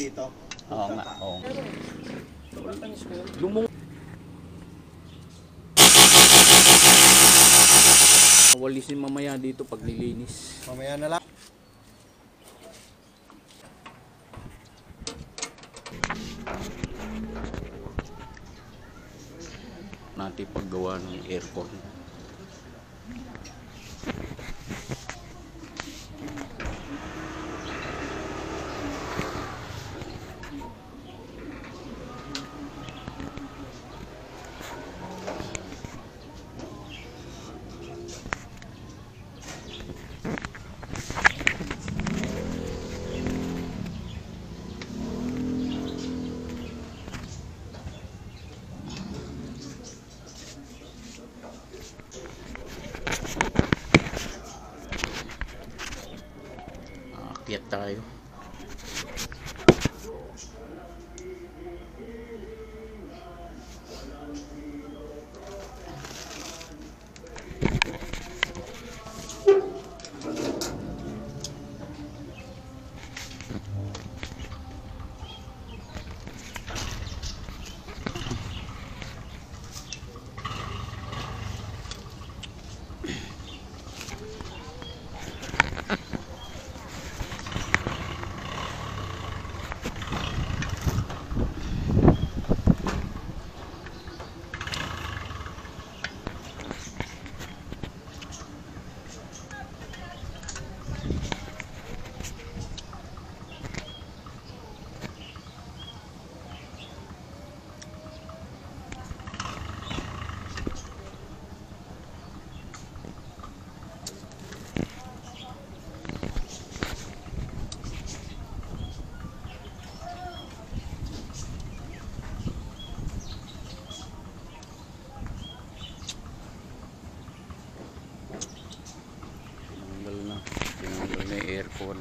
dito. Oo nga, oo. Walisin mamaya dito pag nilinis. Mamaya na lang. Natin paggawa ng aircon. Aakyat tayo. Tinanggal na yung aircon.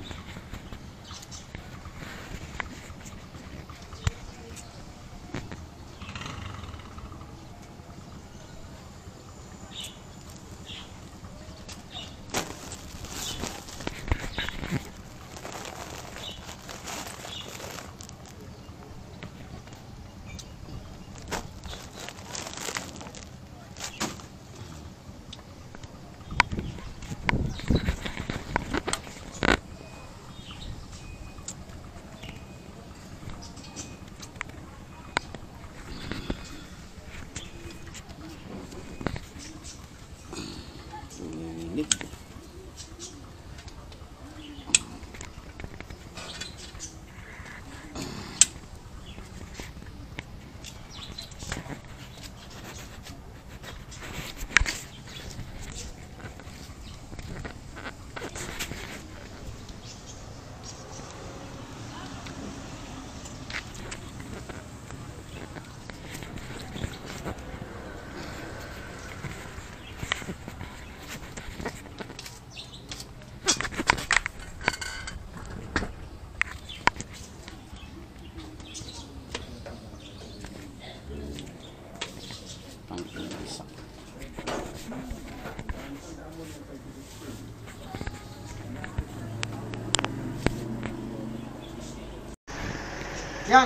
Yan.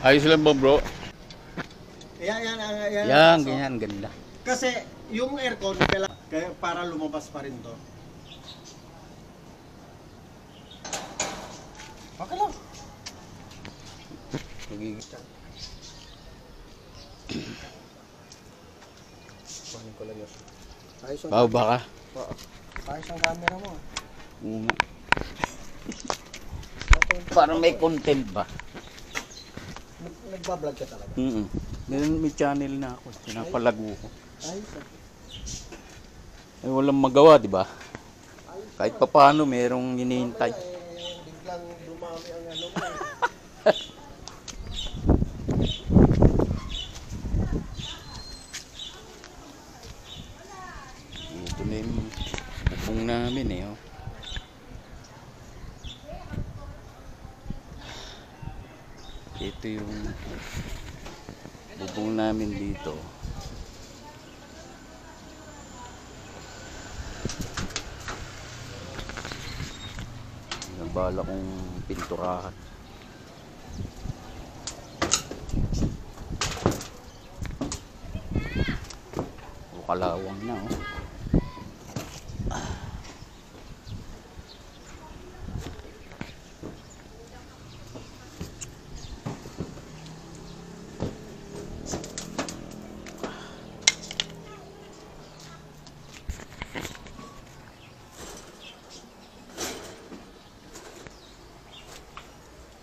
Ayos lang ba, bro? Yan. Yan, ganyan, ganda. Kasi yung aircon, para lumabas pa rin to. Okay lang. Kunin ko lang yun. Baba ka. Ayos ang camera mo. Parang may content ba? Nagbablog ka talaga? May channel na ako. Pinapalago ko. Ayos. Eh, walang magawa, di ba? Kahit pa paano, merong hinihintay. Biglang dumami ang ano mo. Ito na yung bubong namin eh. Oh. Ito yung bubong namin dito. Nabala kong pinturahan. Napakalawang na, oh.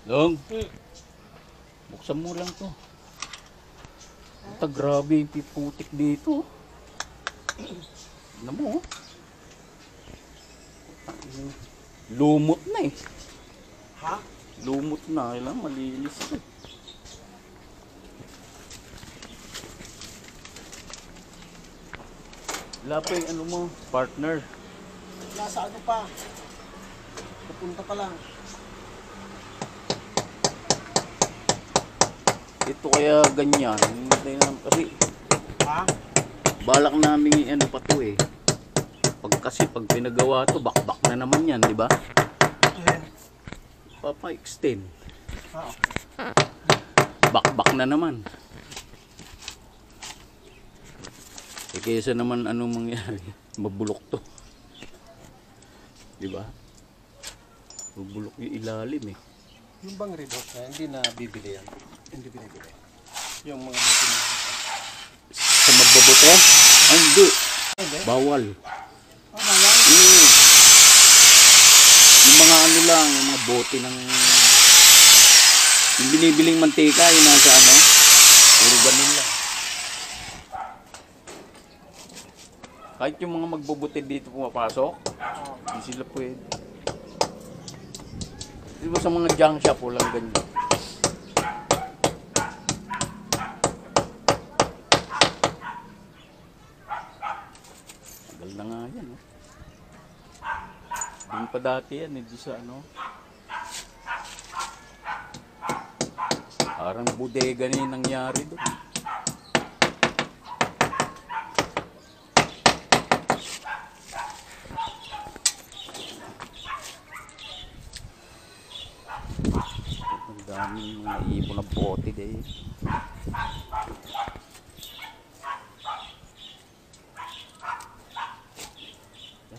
Long, buksan mo lang to. Ito, grabe yung piputik dito. Ano mo? Lumot na eh. Ha? Lumot na. Kailangan malinis to. Wala pa yung ano mo, partner. Nasa ano pa? Pupunta pa lang. Ito kaya ganyan. Hindi na kasi Ha? balak namin ano pa to eh. Kasi pag pinagawa to, bakbak na naman yan, di ba? Papa-extend. Ha? Bakbak na naman. Eh kaysa naman anong mangyari, mabulok to. Di ba? Mabulok yung ilalim eh. Yung bang rebot na, hindi na bibili yan. Hindi binibili. Yung mga bote na. Sa magbabote? Ah, hindi. Hindi? Bawal. Oh, bayan. Yung mga ano lang, yung mga bote ng yung binibiling mantika, yung nasa ano, puro ganun lang. Kahit yung mga magbobote dito pumapasok, hindi sila pwede. Di ba sa mga junk shop, walang ganyan. Tagal na nga yan, oh. Doon pa dati yan, hindi sa ano. Parang bodega na yung nangyari doon. Ang daming mga naipon na bote dahil.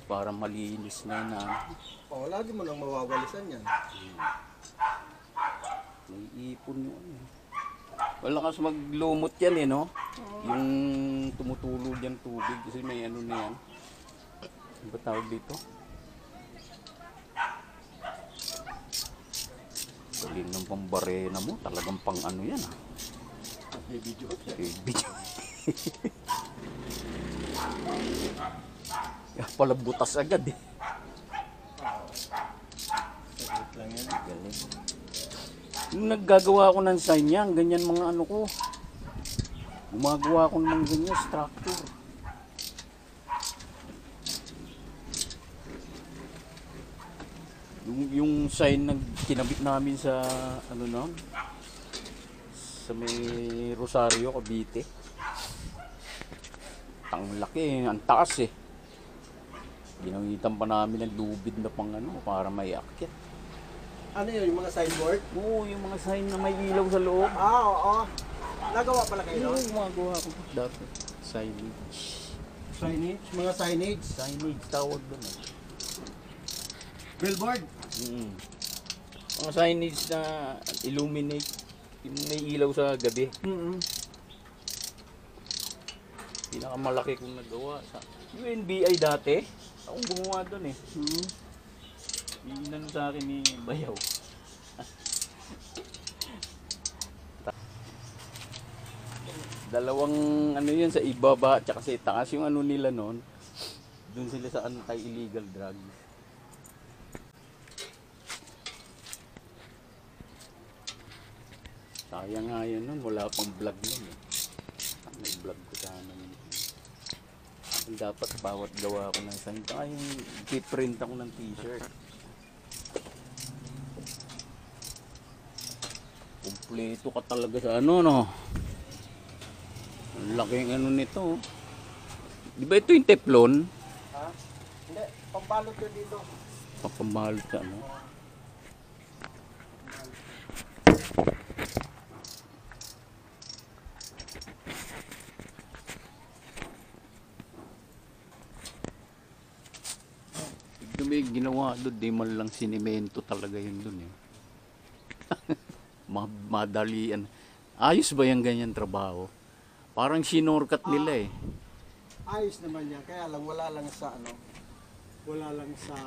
Parang malinis na na. Oh, lagi mo nang mawawalisan yan. May ipon yun. Wala kasi maglumot yan eh, no? Yung tumutulo dyan tubig kasi may ano na yan. Ano ba tawag dito? Galing ng pambarena mo. Talagang pang ano yan ah. May video. Okay, video. Pala butas agad eh. Saglit lang yan. Galing. Yung naggagawa ko ng sign yan, ganyan mga ano ko. Gumagawa ko ng ganyan structure. Yung sign na kinabit namin sa ano na, sa may Rosario, Cavite. Ang laki, ang taas eh. Ginamitan pa namin ng lubid na pang ano, para may akyat. Ano yun, yung mga signboard? Oo, yung mga sign na may ilaw sa loob. Ah, oo. Nagawa pala kayo Yung no? gumagawa ko dati. Signage. Signage? Mga signage? Signage tawag doon eh. Billboard? Mga signage na illuminate. Yung may ilaw sa gabi. Pinakamalaki kong nagawa sa UNBI dati. Akong gumawa doon eh. Iinan sa akin ni Bayaw. Dalawang ano yun sa ibaba at saka sa itaas yung ano nila noon. Doon sila sa anti-illegal drugs. Sayang nga yun nun, wala pang vlog nun eh. May vlog ko sana yun. Dapat bawat gawa ko ng sign. Ay, piprint ako ng t-shirt. Kompleto ka talaga sa ano, no? Ang laking ano nito. Di ba ito yung teflon? Ha? Hindi, pambalot yun dito. Papamalot sa ano? may ginawa doon, di man lang sinimento talaga yun doon eh. Madalian. Ayos ba yung ganyan trabaho? Parang sinorkat nila eh. Ayos naman yan, kaya lang wala lang sa ano, wala lang sa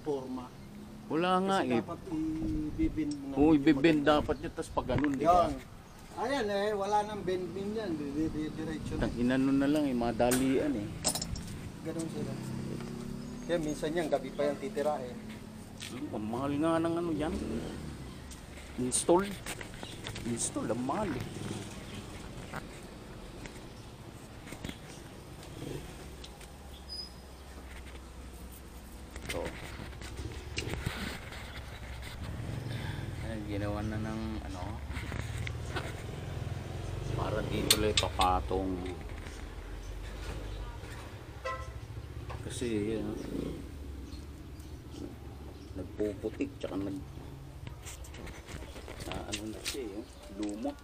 forma. Wala nga Kasi eh. dapat i-bibin mo. Oo, ibibend dapat yun, tapos pag ganun, di ba? Yan. Ayan eh, wala nang bend-bend yan, diretso na. Inano na lang eh, madalian eh. Ganun sila. Kaya minsan yan, gabi pa yan titirahin. Ang mahal nga ng ano yan. Install, ang mahal eh. So, ginawa na ng ano, para dito lang papatong. Kasi nagpuputik tsaka ano na siya eh, lumot.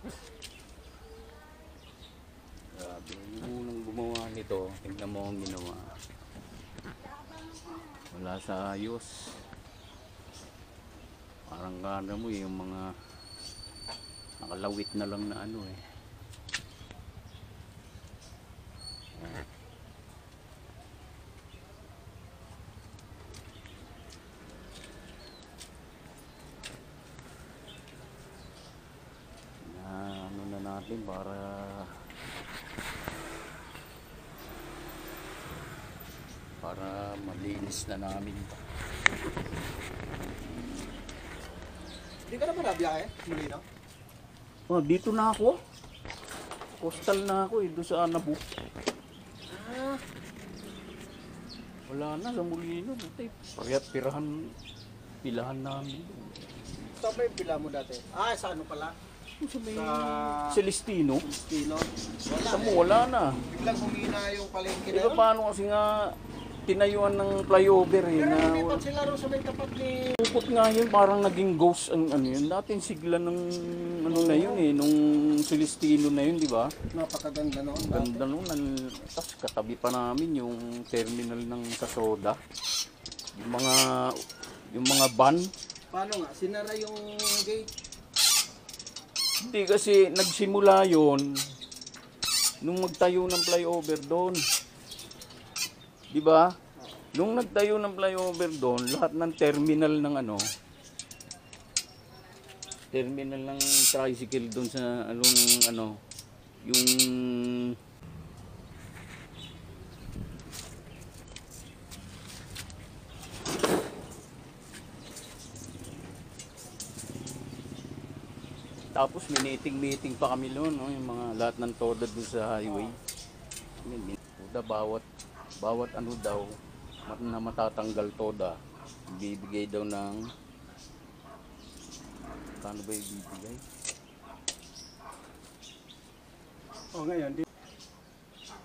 Grabe, yung unang gumawa nito, tingnan mo ang ginawa. Wala sa ayos. Parang gana mo yung mga nakalawit na lang na ano eh. Ano na natin para malinis na namin. Hindi ka na ba nabiyahe, Molino? Oh, dito na ako. Coastal na ako eh, doon sa Anabu. Wala na sa Molino. Pilahan namin. Saan ba yung pila mo dati? Sa ano pala? Sa may Sa Celestino. Stino? Wala Sa mo, wala na. Biglang humina yung palengke na Ito yun. paano kasi nga tinayuan ng flyover eh. Pero Na, lumipat sila rin sa may tapat ni... Pupot nga yun, parang naging ghost ang ano yun. Dating sigla ng ano na yun eh, nung Celestino na yun, di ba? Napakaganda noon dati. Ganda nun. Tapos katabi pa namin yung terminal ng Sasoda. Yung mga van. Paano nga? Sinara yung gate. Hindi kasi nagsimula yon nung magtayo ng flyover doon. Di ba? Nung nagtayo ng flyover doon, lahat ng terminal ng ano, terminal ng tricycle doon sa ano, yung tapos meeting pa kami doon, no? Yung mga lahat ng toda doon sa highway. Toda, bawat ano daw na matatanggal toda, bibigay daw ng paano ba ibibigay? Ngayon,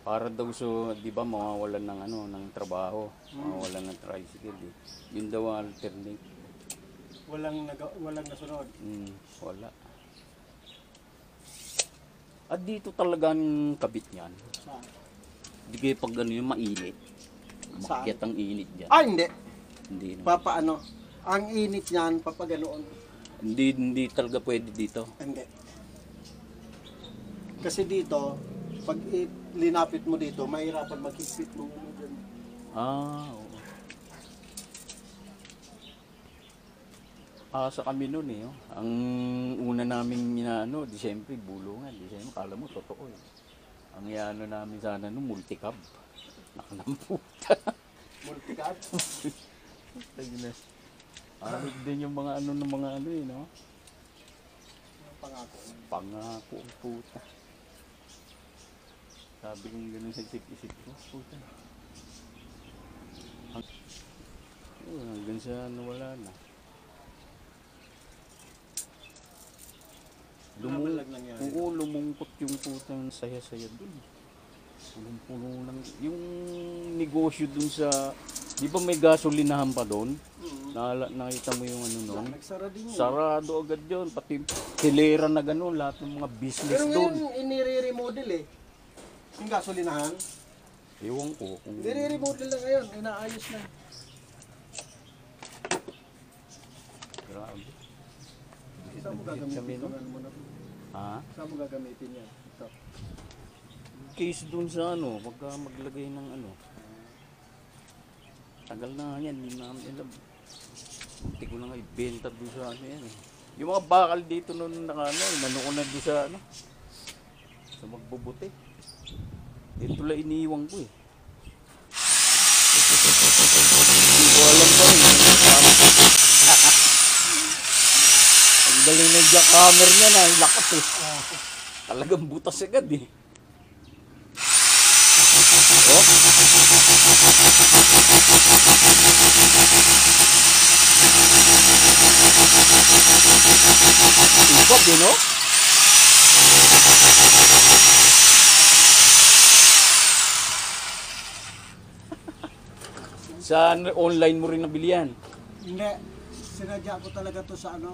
Para daw so, di ba mawawalan ng ano, ng trabaho, mawawalan ng tricycle. Eh. Yun daw ang alternate. walang nasunod. Wala. At dito talaga ang kabit niyan. Saan? Hindi kayo pag ano yung mainit. Saan? Makyat ang init dyan. Hindi. Hindi, no? Papaano? Ang init niyan, papaganoon. Hindi talaga pwede dito. Hindi. Kasi dito, pag linapit mo dito, mahirapan maghigpit mo dyan. Oo. Sa kami noon eh. Oh. Ang una namin inaano, di siyempre bulungan. Di siyempre, kala mo totoo eh. Ang iano namin sana noon, multicab. Nakanamputa. Multicab? Anig din yung mga ano ng mga ano eh, no? Pangako. Pangako ang puta. Sabi kong gano'n sa isip ko, puta. Hanggang sa wala na. Lumungkot yung putang saya-saya dun. Punong-puno lang. Yung negosyo dun sa, di ba may gasolinahan pa dun? Nakita mo yung ano nun? Nagsara din yun. Sarado agad yun. Pati hilera na gano'n, lahat ng mga business Pero dun. ngayon, inire-remodel eh. Yung gasolinahan. Ewan ko. Nire-remodel na ngayon, inaayos na. Grabe. Saan mo Kami, gagamitin no? ito? Ano mo na? Ha? Saan mo gagamitin yan? Ito. Case dun sa ano, pagka maglagay ng ano. Tagal na yan, hindi namin alam. Hindi ko na nga ibenta doon sa ano yan eh. Yung mga bakal dito noon na ano, inano ko na doon sa ano. Sa magbubuti. Ito lang iniiwan ko eh. Hindi ko alam pa rin. Ang galing na yung jackhammer niya na, ang lakas eh. Talagang butas agad eh. Oh. Tipot eh, no? Sa online mo rin nabili yan? Hindi. Sinadya ko talaga to sa ano.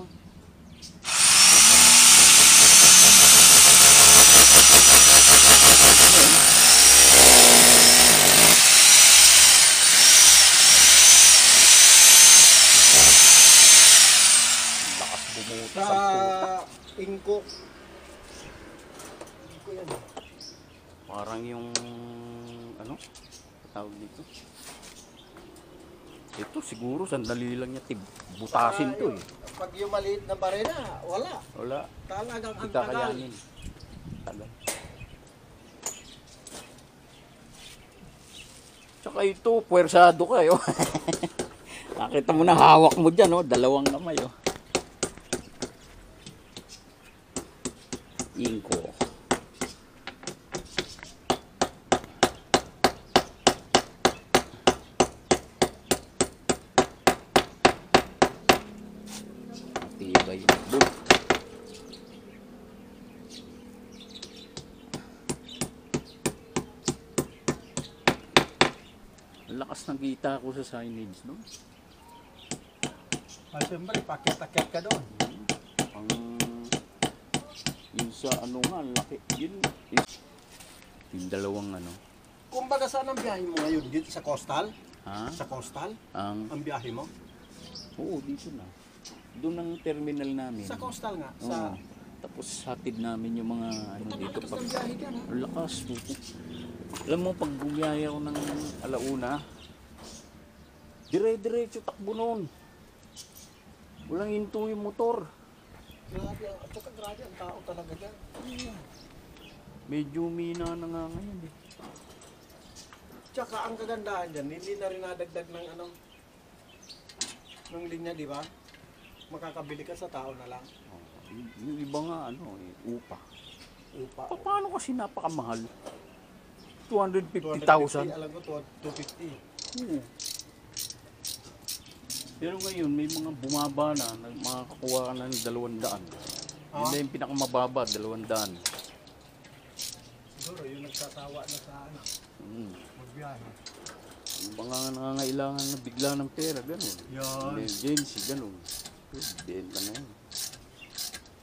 Lakas bumutas Sa ang puta. Ingko. Ingko yan. Parang yung ano? Tawag dito. Ito siguro sandali lang niya butasin to eh. Pag yung maliit na barena, wala. Wala. Talagang ang Hindi tagal. kakayanin. Tagal. Tsaka ito, puwersado kayo. Nakita mo na hawak mo dyan, oh. Dalawang kamay. Oh. Ingko. Tibay. Boom. Ang lakas ng kita ko sa signage, no? Ah, siyempre, pakit-takit ka doon. Ang yung sa ano nga, ang laki. Yun is yung dalawang ano. Kumbaga saan ang biyahe mo ngayon? Dito sa coastal? Ha? Sa coastal? Ang Ang biyahe mo? oo, dito na. Doon ang terminal namin. Sa coastal nga. Oo. Sa... Tapos hatid namin yung mga ano dito Lakas pag ng biyahe dyan, ha? ang lakas. Puto. Alam mo pag bumiyaya ako ng alauna, dire-diretso takbo noon. Walang hinto yung motor. Grabe, at saka grabe ang tao talaga dyan. Medyo mina na nga ngayon eh. Tsaka ang kagandahan dyan, hindi na rin nadagdag ng ano, ng linya, di ba? Makakabili ka sa tao na lang. Oh, yung iba nga ano eh, upa. Upa. Paano kasi napakamahal? 250,000. 250, alam ko, 250. Oo. Pero ngayon, may mga bumaba na, makakakuha ka na ng 200. Ah? Yun na yung pinakamababa, 200. Siguro, yung nagsasawa na sa ano, magbiyahe. Yung mga nangangailangan na bigla ng pera, gano'n. Yan. Emergency, gano'n. Benta na yun.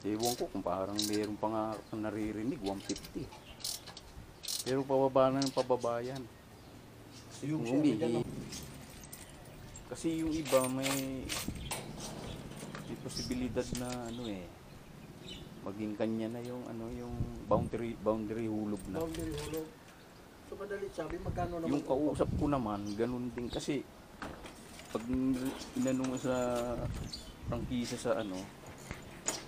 Ewan ko kung parang mayroon pa nga akong naririnig, 150. Pero pababa na yung pababa yan. Yung Hindi, siya, kasi yung iba may posibilidad na ano eh maging kanya na yung ano yung boundary hulog na. boundary hulog. So, madali sabi, magkano naman? Yung kausap ko naman ganun din kasi pag inano mo sa prangkisa sa ano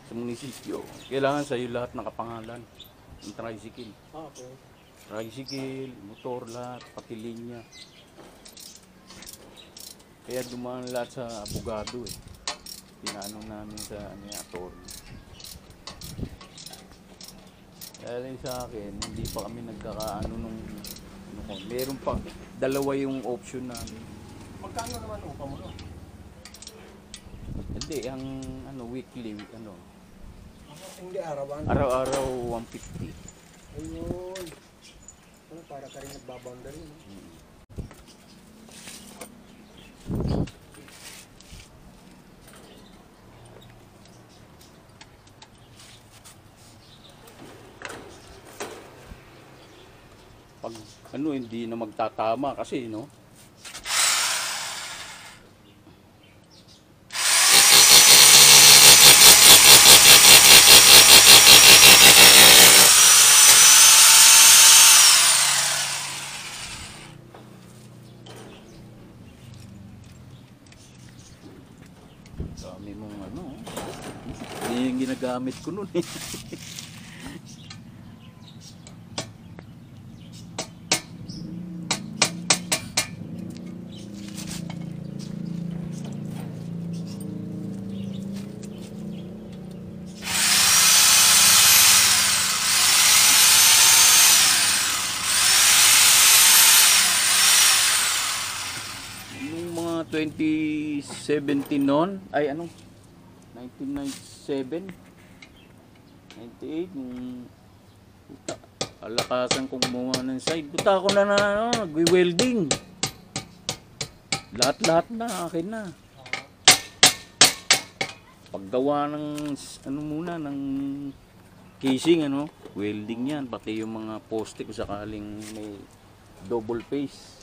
sa munisipyo, kailangan sa iyo lahat nakapangalan ng tricycle. Ah, okay. Tricycle, motor, lahat, pati linya. Kaya dumaan lahat sa abogado eh. Tinanong namin sa ano yung attorney. Kaya rin sa akin, hindi pa kami nagkakaano nung ano ko. Meron pa, dalawa yung option namin. Magkano naman upa mo no? Hindi, ang ano, weekly, ano, Hindi arawan. araw-araw 150. Ayun. Ano, para ka rin nagbaboundary, no? Pag ano, hindi na magtatama kasi, no? ginagamit ko nun eh. Nung mga 2017 noon, ay ano, 1997, 98, nung alakasan kong gumawa ng side. Buta ako na ano, nagwi-welding. Lahat-lahat na, akin na. Paggawa ng, ano muna, ng casing, ano, welding yan. Pati yung mga poste ko sakaling may double face.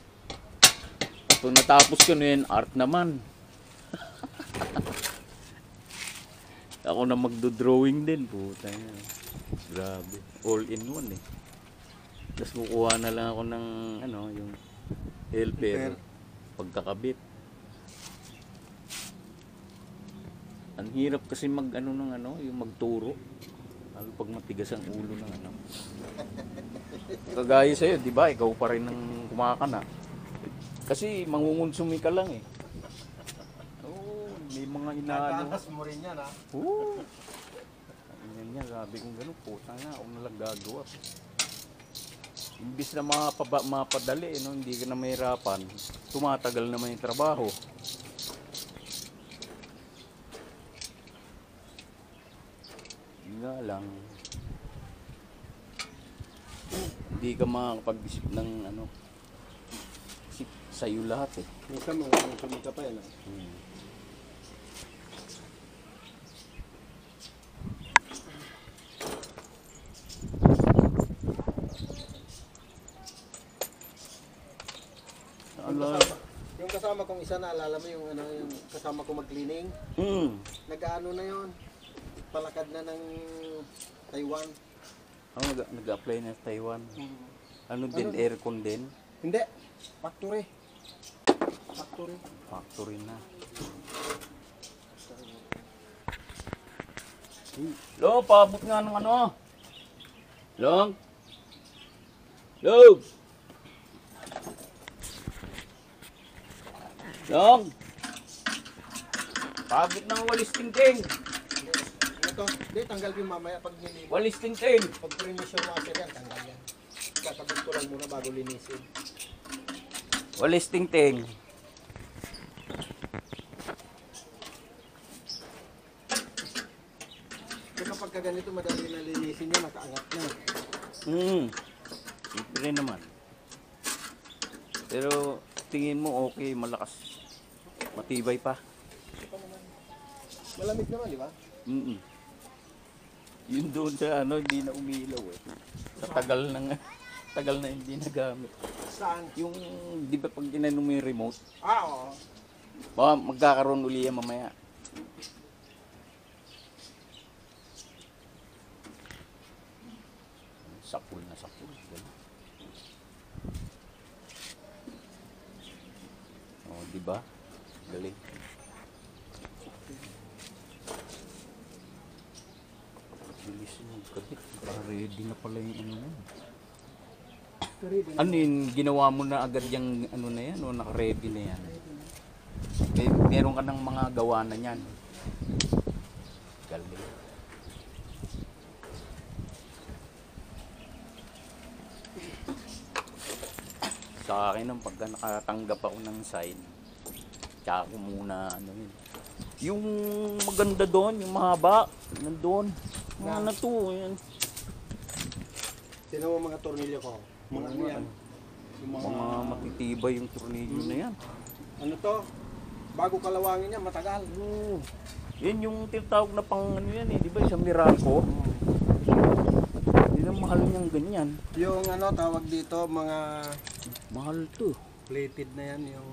So natapos ko na yun, art naman. Ako na magdo-drawing din. Puta yan. Grabe. All in one eh. Tapos kukuha na lang ako ng ano, yung helper. Pagkakabit. Ang hirap kasi mag ano ng ano, yung magturo. Lalo pag matigas ang ulo ng ano. Kagaya sa'yo, di ba? Ikaw pa rin ang kumakana. Kasi mangungonsumi ka lang eh. Oo, may mga inaano. Natatas mo rin yan, ha? Oo. Yan niya, sabi kong gano'n, puta nga, ako nalang gagawa. Imbis na mapadali, no? Hindi ka na mahirapan, tumatagal naman yung trabaho. Nga lang, hindi ka makakapag-isip ng ano, kasi sa'yo lahat eh. Minsan mo, ka pa yan, ha? Yung kasama kong isa, naalala mo yung, ano, yung kasama ko mag-cleaning? Nag-ano na yon, palakad na ng Taiwan. Ako nag-apply na sa Taiwan. Ano din, aircon din? Hindi, factory. Factory. Factory na. Lo, paabot nga ng ano. Long. Long. Long. Paabot ng walis tingting. Ito, hindi, tanggal yung mamaya pag nilinis. Walis tingting. Pag premature washer yan, tanggal yan. Kakabit ko lang muna bago linisin. Walis tingting. Kaya kapag ganito, madali na linisin niya, nakaangat na. Siyempre naman. Pero tingin mo okay, malakas. Matibay pa. Malamig naman, di ba? Yun doon sa ano, hindi na umilaw eh. Sa tagal na hindi nagamit. Saan? Yung, di ba pag ginano mo yung remote, Oo. baka magkakaroon uli yan mamaya. Sakul na sakul. Oh, di ba? Galing. Bilis mo kabit. Ready na pala yung ano na. Ano yun, ginawa mo na agad yung ano na yan, o naka-ready na yan? Meron ka ng mga gawa na yan. Galing. Sa akin, pagka nakatanggap ako ng sign, tsaka ko muna, ano yun. Yung maganda doon, yung mahaba, nandun. Mga na to, yan. Sino mo mga tornilyo ko? Mga ano yan? Yung Mga matitibay yung tornilyo na yan. Ano to? Bago kalawangin niya, matagal. Yan yung tinatawag na pang ano yan eh, di ba? Isang Miraco. Hindi na mahal niyang ganyan. Yung ano, tawag dito, mga Mahal to. plated na yan, yung...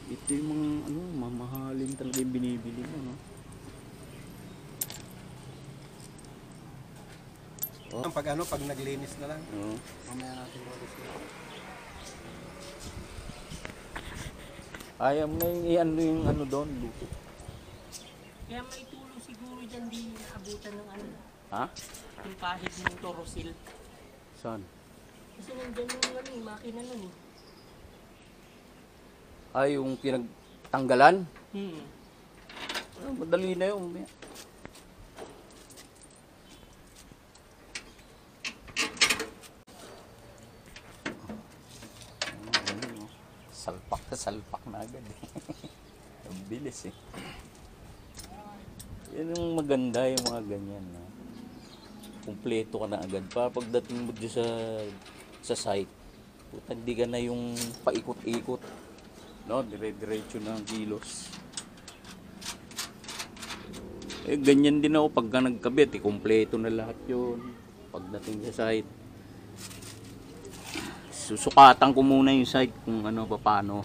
Ito yung mga ano, mamahalin talaga yung binibili mo, no? Oh. Pag ano, pag naglinis na lang. Oo. Mamaya natin walis na. Ayaw mo na yung i-ano yung ano doon, luto. Kaya may tulong siguro dyan, di naabutan ng ano, Ha? yung pahid ng Torosil. Saan? Kasi nandyan yung ano, yung makina nun eh. Ay, yung pinagtanggalan? Hmm. Ah, madali na yun. Salpak na salpak na agad eh. Ang bilis eh. Yan yung maganda yung mga ganyan. No? Kumpleto ka na agad. Para pagdating mo dyan sa site, puta, hindi ka na yung paikot-ikot. No, dire-diretso ng kilos. Eh, ganyan din ako pagka nagkabit. Eh, kumpleto na lahat yun. Pagdating sa site. Susukatan ko muna yung site kung ano, paano.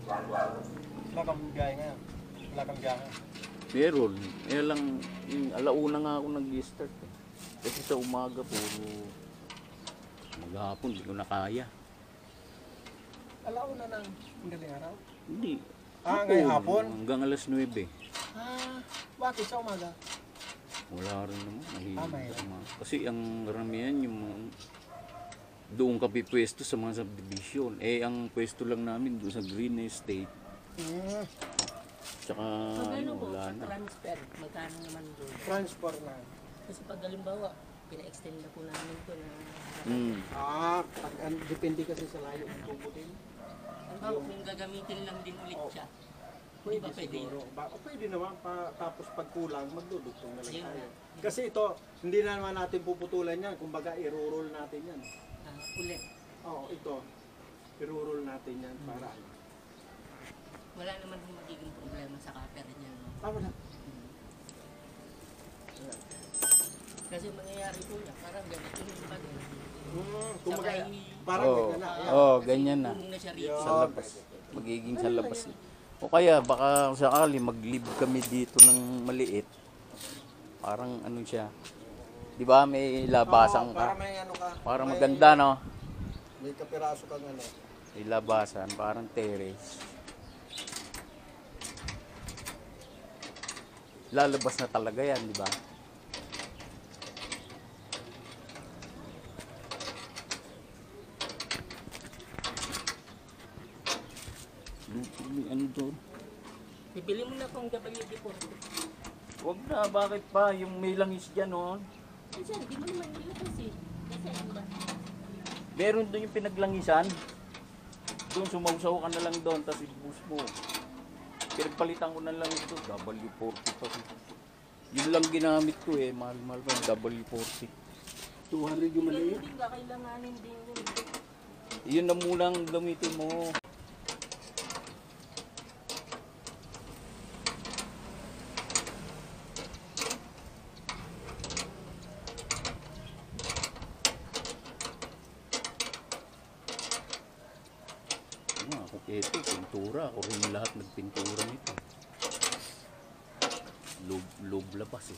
Wala kang biyahe ngayon. Wala kang biyahe. Meron. Eh lang, yung alauna nga ako nag-start eh. Kasi sa umaga puro maghapon, hindi ko na kaya. Alauna ng galing araw? Hindi. Ngayong hapon? Hanggang alas 9. Bakit sa umaga? Wala rin naman. Mahirap. Kasi ang karamihan yung doon kami pwesto sa mga subdivision. Eh, ang pwesto lang namin doon sa Green Estate. Tsaka, Pag ano po, wala sa na. transfer, magkano naman doon? Transfer na. Kasi pag halimbawa, pina-extend na po namin to na Depende kasi sa layo ng tubo din. halimbawa, kung gagamitin lang din ulit siya, di ba pwede yun? Siguro. Pwede naman, tapos pag kulang, magdudugtong na lang Yun tayo. na. Kasi ito, hindi na naman natin puputulan yan. Kumbaga, i-roll natin yan. Ulit. Oo, ito. I-roll natin yan para ano. Wala naman yung magiging problema sa cutter niya. No? Wala. Kasi mangyayari po niya, parang ganito yung iba din. Kumbaga, Sabay- parang Oo. ganyan na. Ayan. Oo, ganyan na. Tulong na siya rito. Sa labas. Magiging sa labas na. O kaya, baka sakali mag-live kami dito ng maliit. Parang ano siya. Di ba may labasan Oo, para ka? may ano ka. Para may- maganda, no? May kapiraso kang ano. May labasan, parang terrace. Lalabas na talaga yan, di ba? Ano doon? Bibili mo na kung WD-40. Huwag na, bakit pa? Yung may langis dyan, oh. Kasi hindi mo naman nila kasi. Kasi ano ba? Meron doon yung pinaglangisan. Doon, sumausaw ka na lang doon, tapos ibus mo. Pinagpalitan ko na lang ito, W40 pa. Yun lang ginamit ko eh, mahal-mahal pa yung W40. 200 yung maliit. Hindi ka kailanganin din yun. Yun na muna ang gamitin mo. Ako ito, pintura. Ako rin lahat nagpintura nito. Loob labas eh.